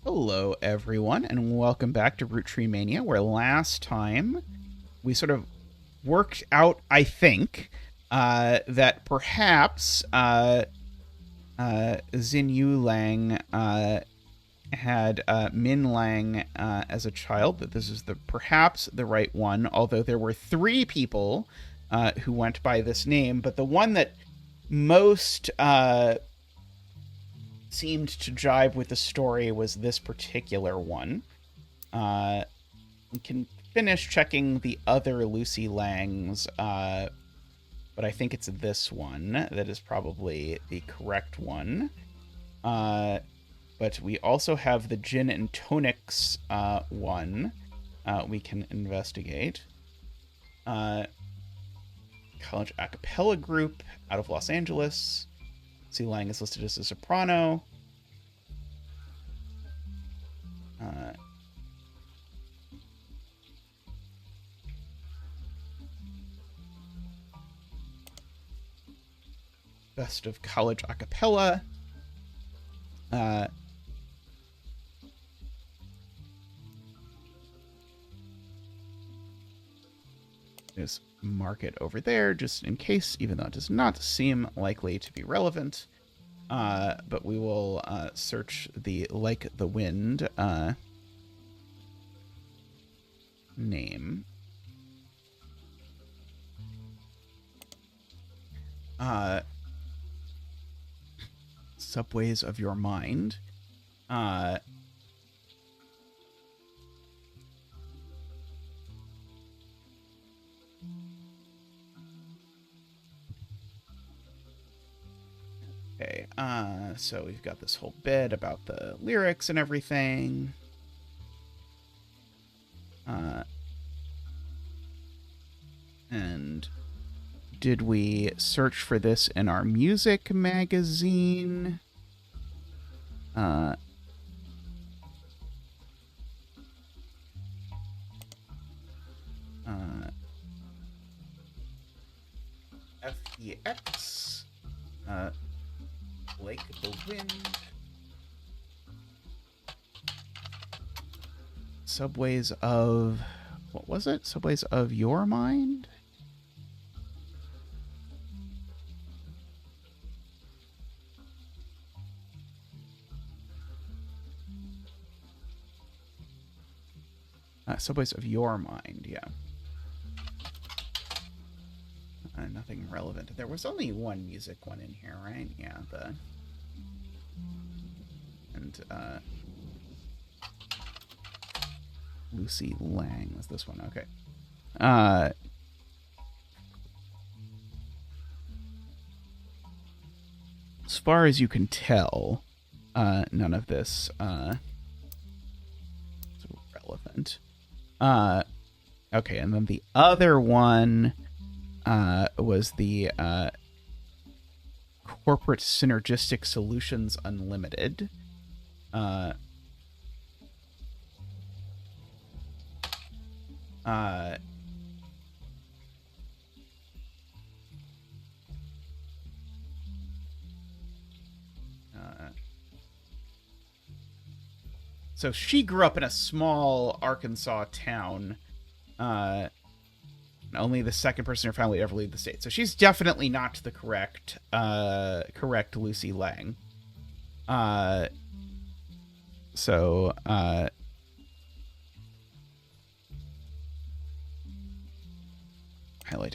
Hello, everyone, and welcome back to Roottreemania, where last time we sort of worked out, I think, that perhaps Xin Yu Lang had Min Lang as a child, that this is perhaps the right one, although there were three people who went by this name, but the one that most seemed to jive with the story was this particular one. We can finish checking the other Lucy Langs, but I think it's this one that is probably the correct one. But we also have the Gin and Tonics one we can investigate. College a cappella group out of Los Angeles. Lucy Lang is listed as a soprano. Best of college a cappella. Just mark it over there just in case, even though it does not seem likely to be relevant. But we will search the Like the Wind name. Subways of Your Mind. Okay, so we've got this whole bit about the lyrics and everything. And did we search for this in our music magazine? FEX. Like the Wind. Subways of... What was it? Subways of Your Mind? Subways of Your Mind, yeah. Nothing relevant. There was only one music one in here, right? Yeah, Lucy Lang was this one. Okay. As far as you can tell, none of this is relevant. Okay, and then the other one was the Corporate Synergistic Solutions Unlimited. So she grew up in a small Arkansas town. Only the second person in her family to ever leave the state. So she's definitely not the correct Lucy Lang. Highlight.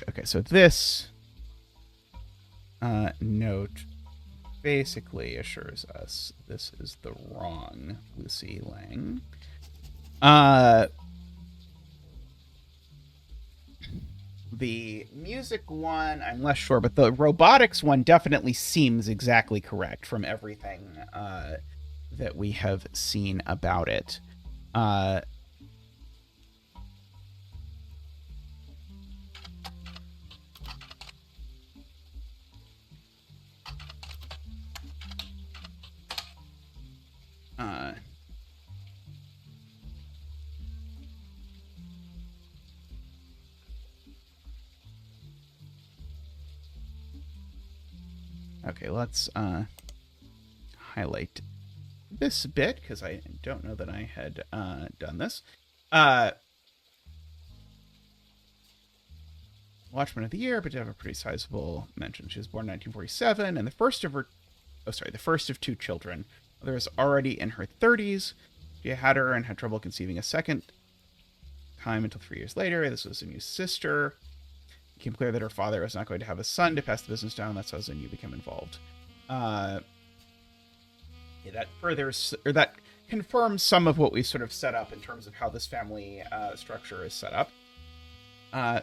Okay, so this note basically assures us this is the wrong Lucy Lang. The music one, I'm less sure, but the robotics one definitely seems exactly correct from everything that we have seen about it. Okay, let's highlight this bit because I don't know that I had done this. Watchman of the Year, but did have a pretty sizable mention. She was born in 1947, and the first of two children. Mother was already in her 30s. She had her and had trouble conceiving a second time until 3 years later. This was Zinnu's sister. It became clear that her father was not going to have a son to pass the business down. That's how Zinnu became involved. That confirms some of what we sort of set up in terms of how this family structure is set up.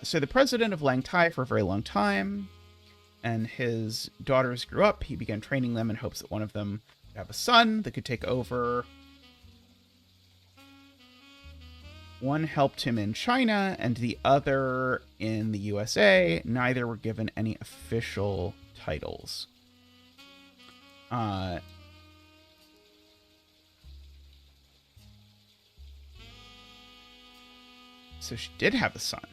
So the president of Lang Tai for a very long time, and his daughters grew up. He began training them in hopes that one of them would have a son that could take over. One helped him in China, and the other in the USA. Neither were given any official titles. So she did have a son.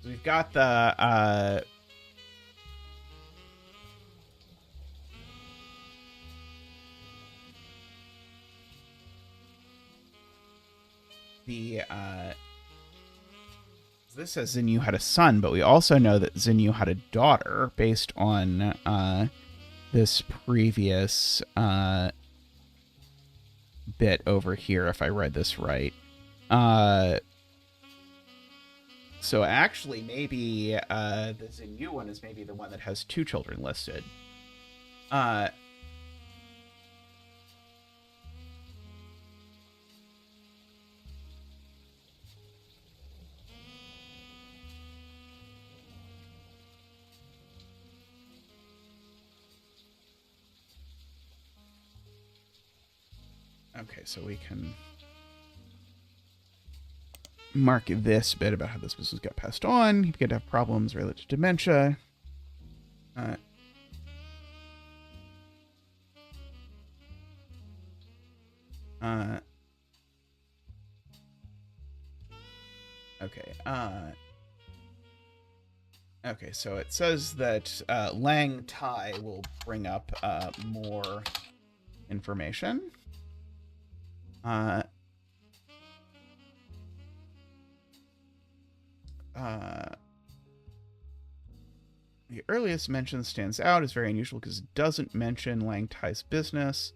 So we've got the this says Zinnu had a son, but we also know that Zinnu had a daughter based on this previous bit over here, if I read this right. So actually, maybe the Zinnu one is maybe the one that has two children listed. Okay, so we can mark this bit about how this business got passed on. He began to have problems related to dementia. Okay. Okay, so it says that Lang Tai will bring up more information. The earliest mention stands out as very unusual because it doesn't mention Lang Tai's business.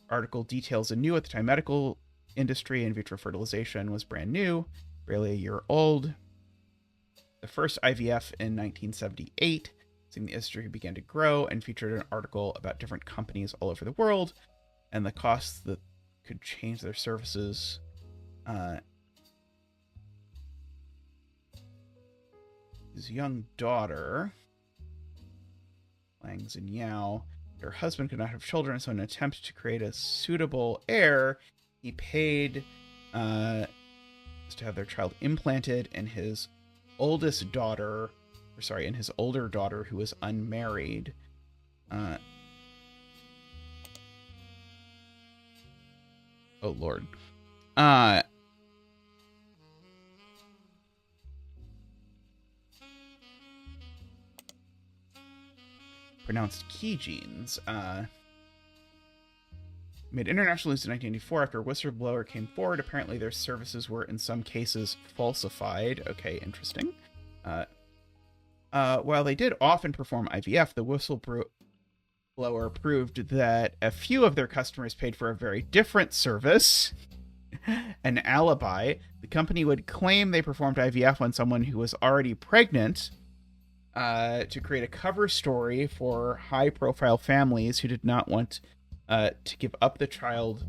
Article details Zinnu at the time medical industry in vitro fertilization was brand new, barely a year old. The first IVF in 1978, seeing the industry began to grow, and featured an article about different companies all over the world and the costs that could change their services. His young daughter, Lang Xinyao, her husband could not have children, so in an attempt to create a suitable heir, he paid to have their child implanted in his older daughter who was unmarried. Oh Lord. Pronounced key genes. Made international news in 1984 after a whistleblower came forward. Apparently their services were in some cases falsified. Okay, interesting. While they did often perform IVF, the whistleblower proved that a few of their customers paid for a very different service. An alibi. The company would claim they performed IVF on someone who was already pregnant, to create a cover story for high-profile families who did not want to give up the child,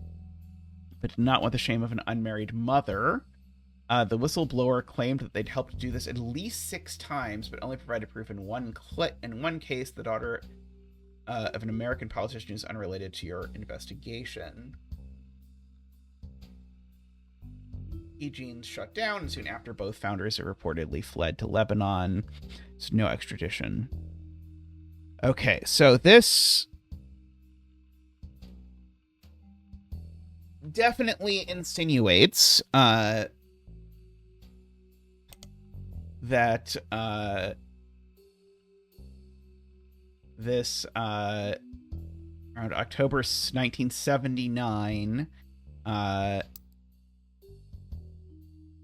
but did not want the shame of an unmarried mother. The whistleblower claimed that they'd helped do this at least 6 times, but only provided proof in one case, the daughter of an American politician who's unrelated to your investigation. E-Genes shut down, and soon after, both founders had reportedly fled to Lebanon. So no extradition. Okay, so this definitely insinuates that this around October 1979.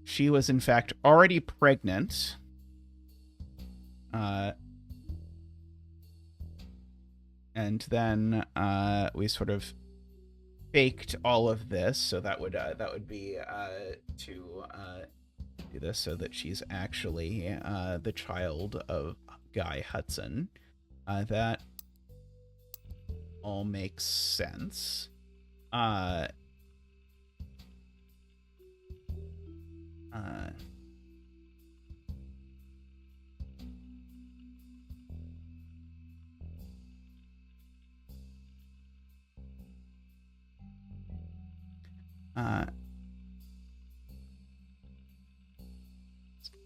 She was, in fact, already pregnant. And then we sort of faked all of this, so that would be to do this so that she's actually the child of Guy Hudson. That all makes sense.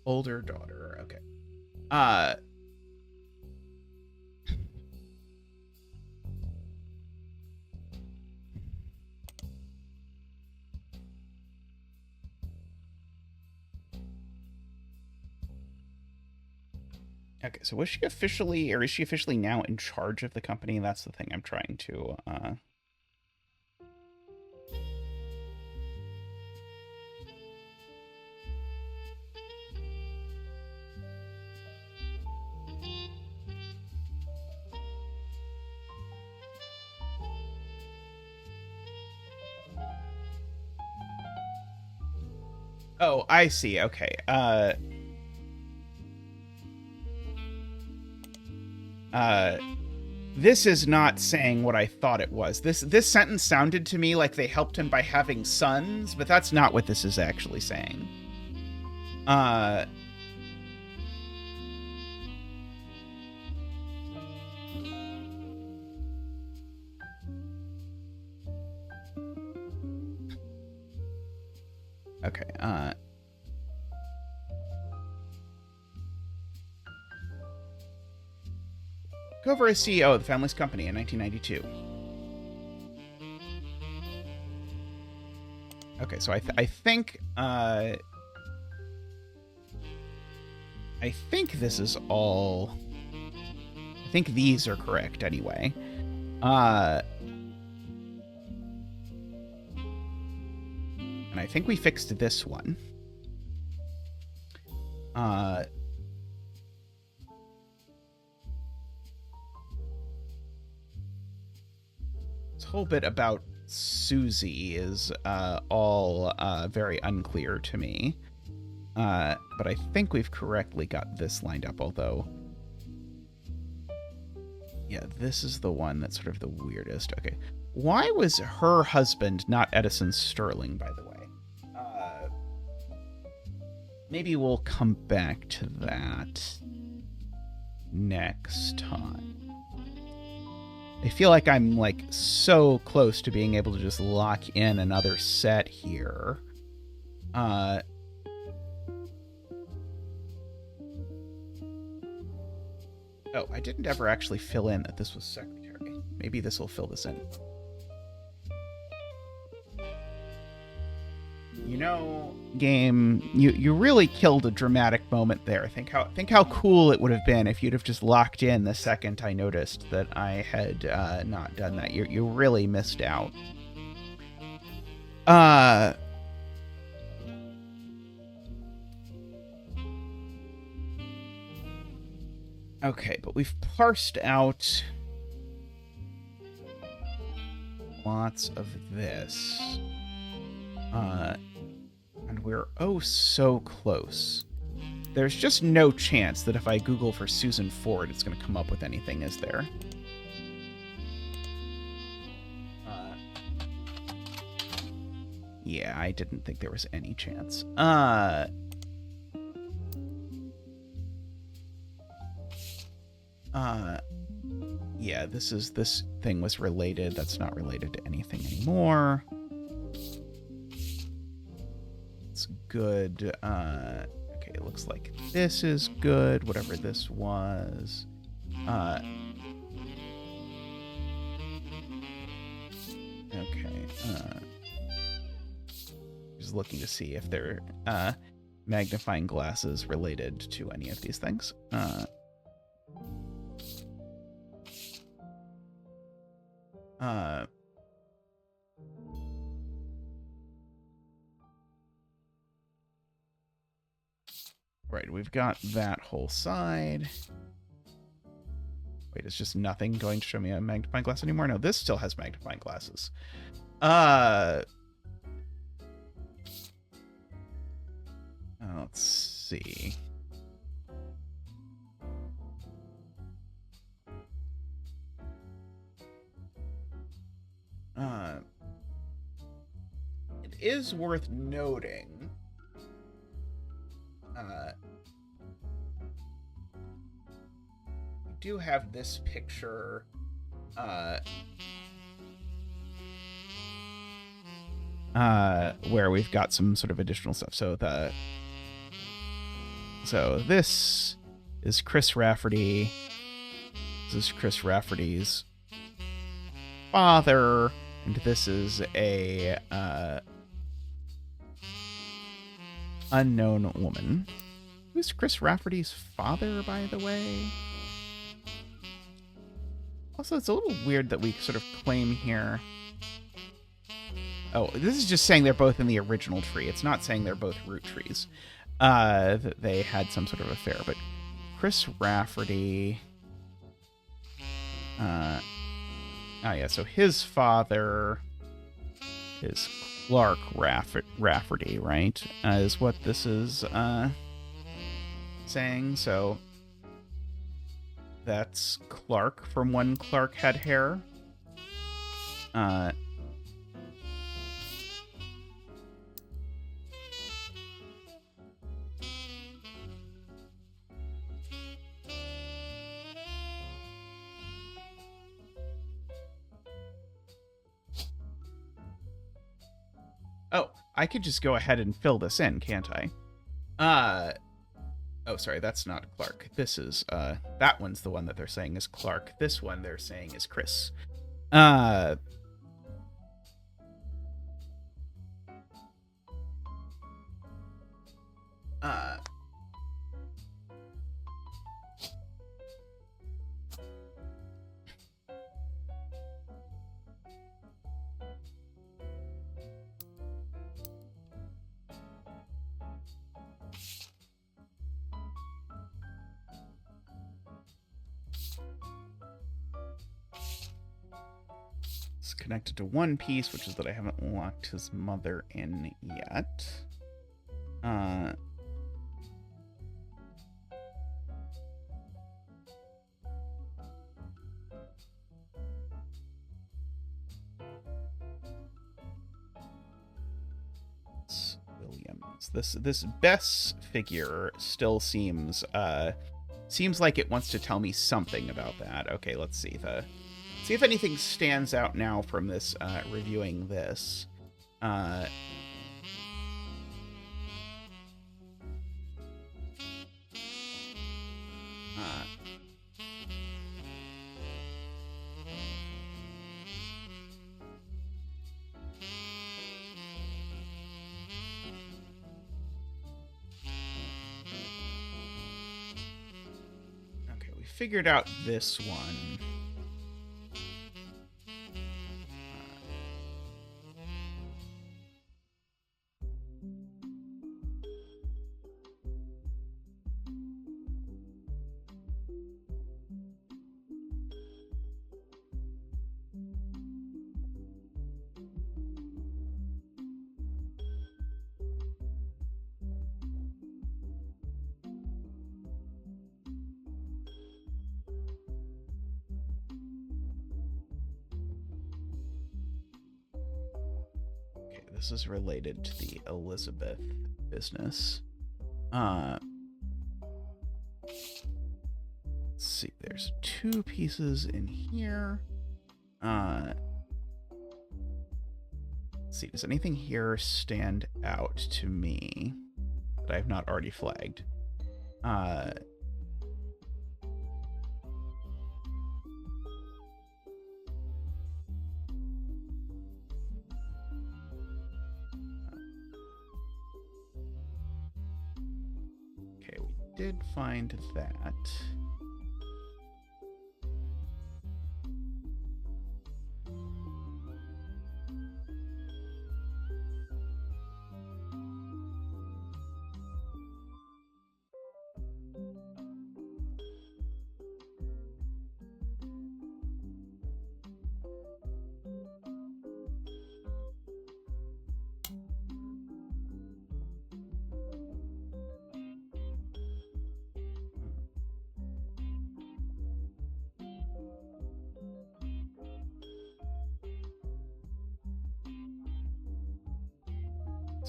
Older daughter. Okay. Okay, so was she officially, or is she officially now in charge of the company? That's the thing I'm trying to, Oh, I see. Okay. This is not saying what I thought it was. This sentence sounded to me like they helped him by having sons, but that's not what this is actually saying. Okay, took over as CEO of the family's company in 1992. Okay, so I think this is all. I think these are correct anyway. And I think we fixed this one. This whole bit about Susie is all very unclear to me. But I think we've correctly got this lined up, although... Yeah, this is the one that's sort of the weirdest. Okay. Why was her husband not Edison Sterling, by the way? Maybe we'll come back to that next time. I feel like I'm, like, so close to being able to just lock in another set here. Oh, I didn't ever actually fill in that this was secretary. Maybe this will fill this in. You know, game, you really killed a dramatic moment there. Think how cool it would have been if you'd have just locked in the second I noticed that I had not done that. You really missed out. Okay, but we've parsed out lots of this. And we're oh so close. There's just no chance that if I Google for Susan Ford, it's going to come up with anything, is there? Yeah, I didn't think there was any chance. Yeah, this thing was related. That's not related to anything anymore. It's good. Okay, it looks like this is good. Whatever this was. Okay. Just looking to see if they're magnifying glasses related to any of these things. Right, we've got that whole side. Wait, it's just nothing going to show me a magnifying glass anymore? No, this still has magnifying glasses. Let's see. It is worth noting. We do have this picture. Where we've got some sort of additional stuff. So this is Chris Rafferty. This is Chris Rafferty's father, and this is a unknown woman. Who's Chris Rafferty's father, by the way? Also, it's a little weird that we sort of claim here. Oh, this is just saying they're both in the original tree. It's not saying they're both root trees. That they had some sort of affair. But Chris Rafferty... oh, yeah, so his father is Clark Rafferty, right? Is what this is saying. So that's Clark from when Clark had hair. Oh, I could just go ahead and fill this in, can't I? Oh, sorry, that's not Clark. This is, that one's the one that they're saying is Clark. This one they're saying is Chris. It's connected to one piece, which is that I haven't locked his mother in yet. Williams. This Bess figure still seems like it wants to tell me something about that. Okay, let's see. See if anything stands out now from this, reviewing this. Okay, we figured out this one. This is related to the Elizabeth business. Let's see, there's two pieces in here. Let's see, does anything here stand out to me that I've not already flagged? Did find that.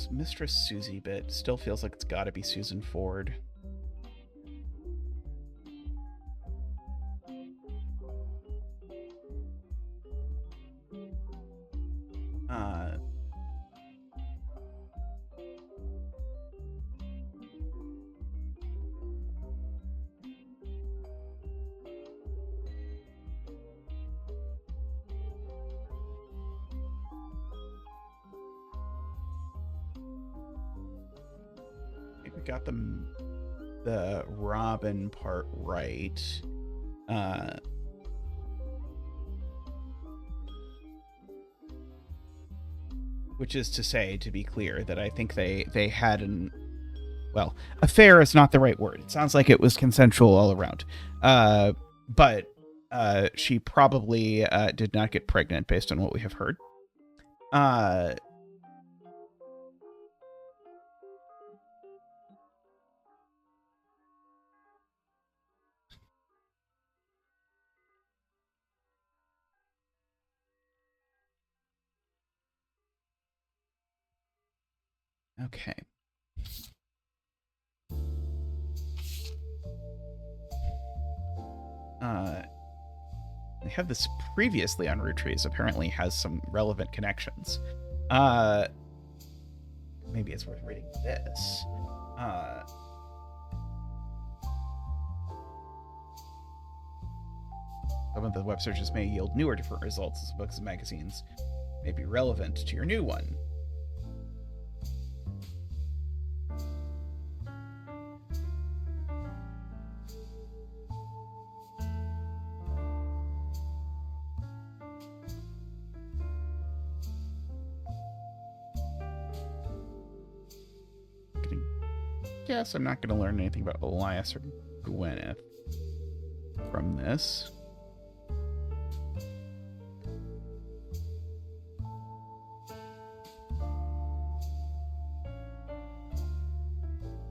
It's Mistress Susie bit. Still feels like it's got to be Susan Ford. We got the Robin part right. Which is to say, to be clear, that I think they had an... Well, affair is not the right word. It sounds like it was consensual all around. But she probably did not get pregnant based on what we have heard. Okay. I have this previously on Roottrees. Apparently has some relevant connections. Maybe it's worth reading this. Some of the web searches may yield newer, different results as books and magazines may be relevant to your new one. Guess I'm not going to learn anything about Elias or Gwyneth from this.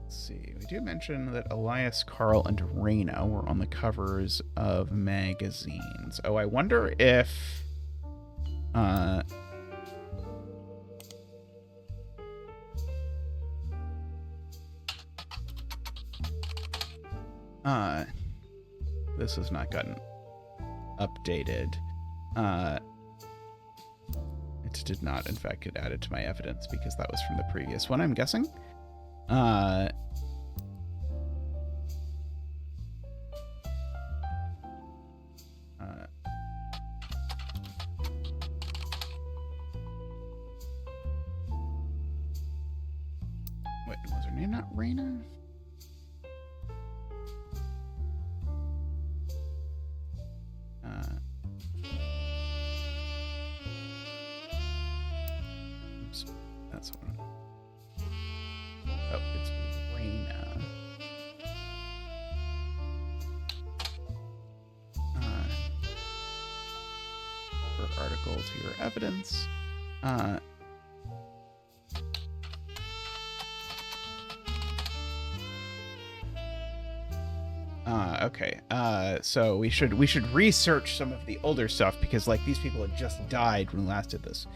Let's see. We do mention that Elias, Carl, and Raina were on the covers of magazines. Oh, I wonder if... this has not gotten updated. It did not, in fact, get added to my evidence because that was from the previous one, I'm guessing. Wait, was her name not Raina? Oops, that's one. Oh, it's Raina. For article to your evidence. Okay. So we should research some of the older stuff because like these people had just died when we last did this.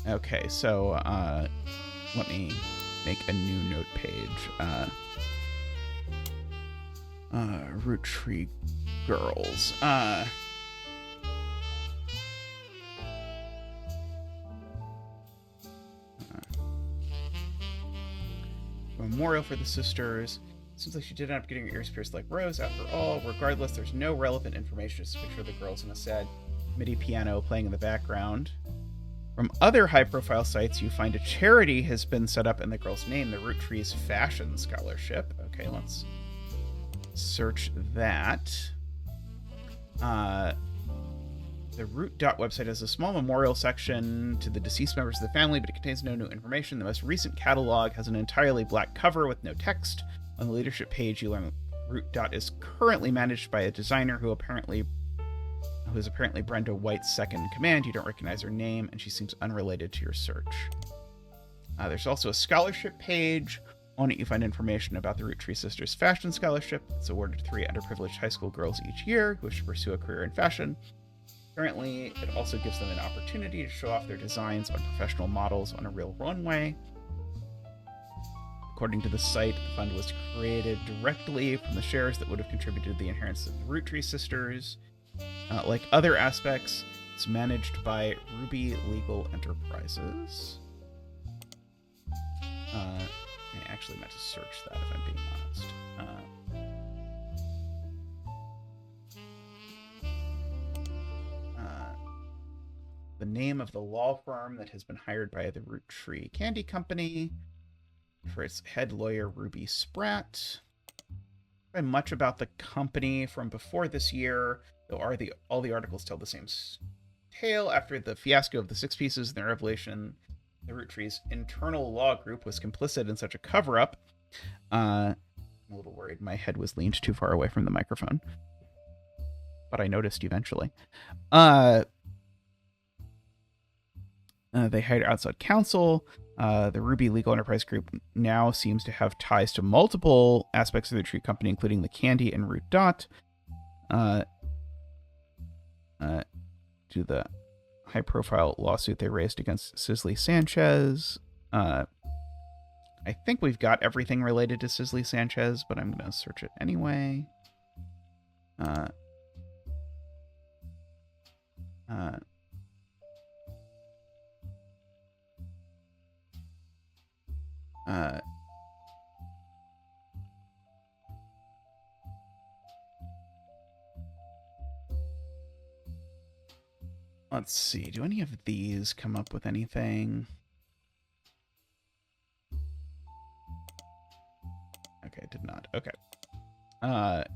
Okay, so let me make a new note page. Roottrees girls. Memorial for the sisters. Seems like she did end up getting her ears pierced like Rose. After all, regardless, there's no relevant information. Just a picture of the girls in a sad MIDI piano playing in the background. From other high-profile sites, you find a charity has been set up in the girl's name, the Roottrees Fashion Scholarship. Okay, let's search that. The Root website has a small memorial section to the deceased members of the family, but it contains no new information. The most recent catalog has an entirely black cover with no text. On the leadership page, you learn Root is currently managed by a designer who is apparently Brenda White's second in command. You don't recognize her name, and she seems unrelated to your search. There's also a scholarship page. On it, you find information about the Roottrees Sisters Fashion Scholarship. It's awarded to 3 underprivileged high school girls each year who wish to pursue a career in fashion. Currently, it also gives them an opportunity to show off their designs on professional models on a real runway. According to the site, the fund was created directly from the shares that would have contributed to the inheritance of the Roottrees sisters. Like other aspects, it's managed by Rubie Legal Enterprises. I actually meant to search that, if I'm being honest. The name of the law firm that has been hired by the Roottree Candy Company for its head lawyer, Rubie Spratt. Not much about the company from before this year, though all the articles tell the same tale. After the fiasco of the Six Pieces and the revelation the Roottree's internal law group was complicit in such a cover-up. I'm a little worried my head was leaned too far away from the microphone, but I noticed eventually. They hired outside counsel. The Rubie Legal Enterprise Group now seems to have ties to multiple aspects of the Tree Company, including the Candy and Root Dot. To the high-profile lawsuit they raised against Cicely Sanchez. I think we've got everything related to Cicely Sanchez, but I'm going to search it anyway. Let's see. Do any of these come up with anything? Okay, it did not. Okay. What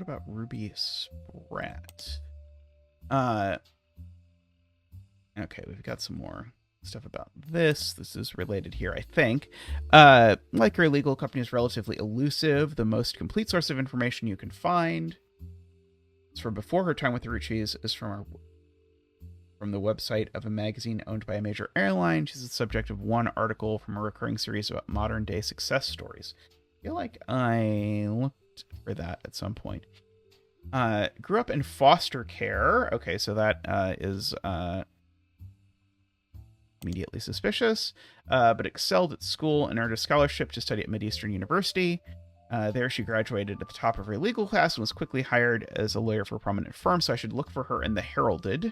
about Rubie Spratt? Okay, we've got some more stuff about this. This is related here, I think. Like her legal company is relatively elusive. The most complete source of information you can find is from before her time with the Rootrees, is from the website of a magazine owned by a major airline. She's the subject of one article from a recurring series about modern-day success stories. I feel like I looked for that at some point. Grew up in foster care. Okay, so that is immediately suspicious, but excelled at school and earned a scholarship to study at Mideastern University. There she graduated at the top of her legal class and was quickly hired as a lawyer for a prominent firm, so I should look for her in the Heralded.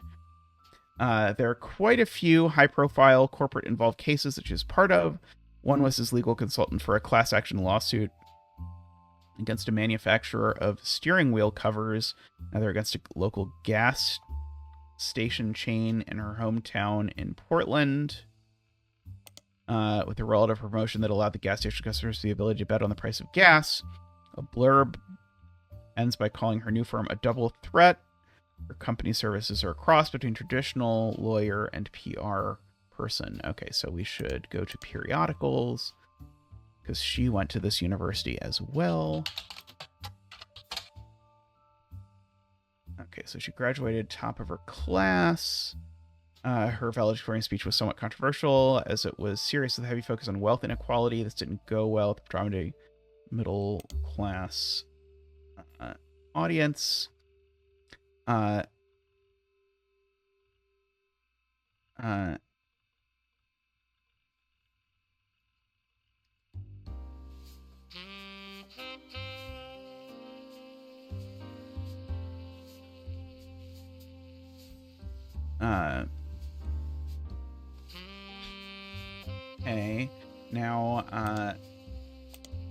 There are quite a few high-profile corporate-involved cases that she's part of. One was as legal consultant for a class action lawsuit against a manufacturer of steering wheel covers. Another against a local gas station chain in her hometown in Portland, with a relative promotion that allowed the gas station customers the ability to bet on the price of gas. A blurb ends by calling her new firm a double threat. Her company services are a cross between traditional lawyer and PR person. Okay, so we should go to periodicals, because she went to this university as well. Okay, so she graduated top of her class. Her valedictorian speech was somewhat controversial, as it was serious with a heavy focus on wealth inequality. This didn't go well with the predominantly middle class audience. Okay, now,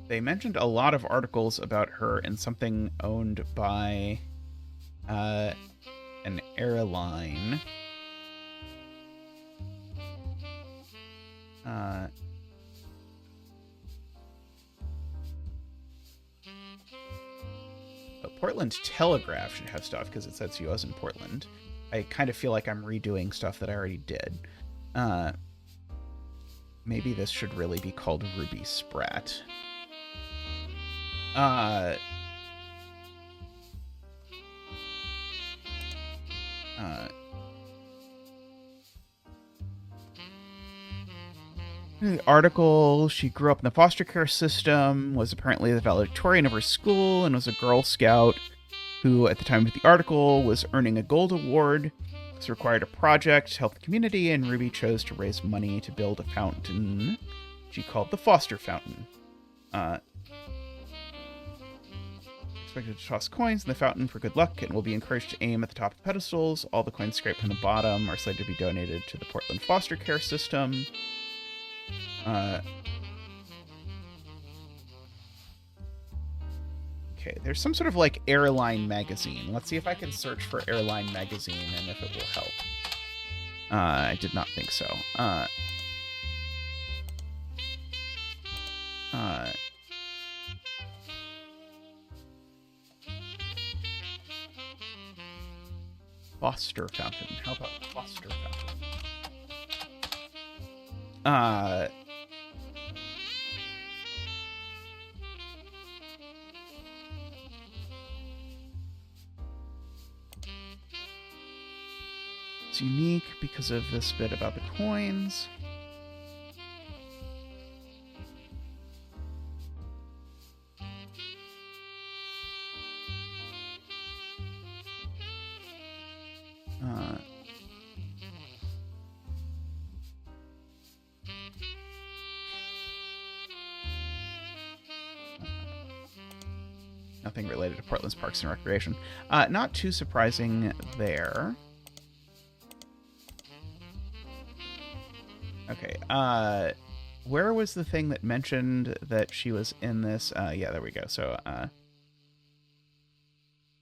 they mentioned a lot of articles about her in something owned by, an airline. The Portland Telegraph should have stuff because it says she was in Portland. I kind of feel like I'm redoing stuff that I already did. Maybe this should really be called Rubie Spratt. The article, she grew up in the foster care system, was apparently the valedictorian of her school, and was a Girl Scout who at the time of the article was earning a gold award. This required a project to help the community, and Rubie chose to raise money to build a fountain she called the Foster Fountain. Expected to toss coins in the fountain for good luck and will be encouraged to aim at the top of the pedestals. All the coins scraped from the bottom are slated to be donated to the Portland foster care system. Okay, there's some sort of like airline magazine. Let's see if I can search for airline magazine and if it will help. I did not think so. Foster Fountain. How about Foster Fountain? It's unique because of this bit about the coins. Nothing related to Portland's Parks and Recreation. Not too surprising there. Okay, where was the thing that mentioned that she was in this? Yeah, there we go. So,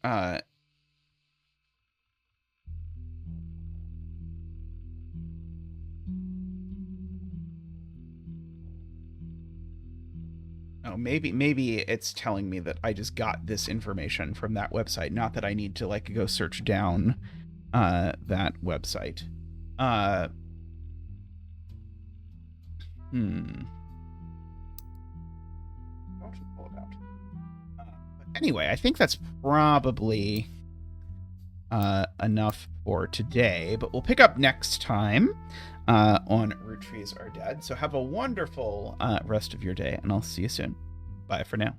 oh, maybe it's telling me that I just got this information from that website, not that I need to, like, go search down, that website. Anyway, I think that's probably enough for today, but we'll pick up next time on Roottrees Are Dead. So have a wonderful rest of your day, and I'll see you soon. Bye for now.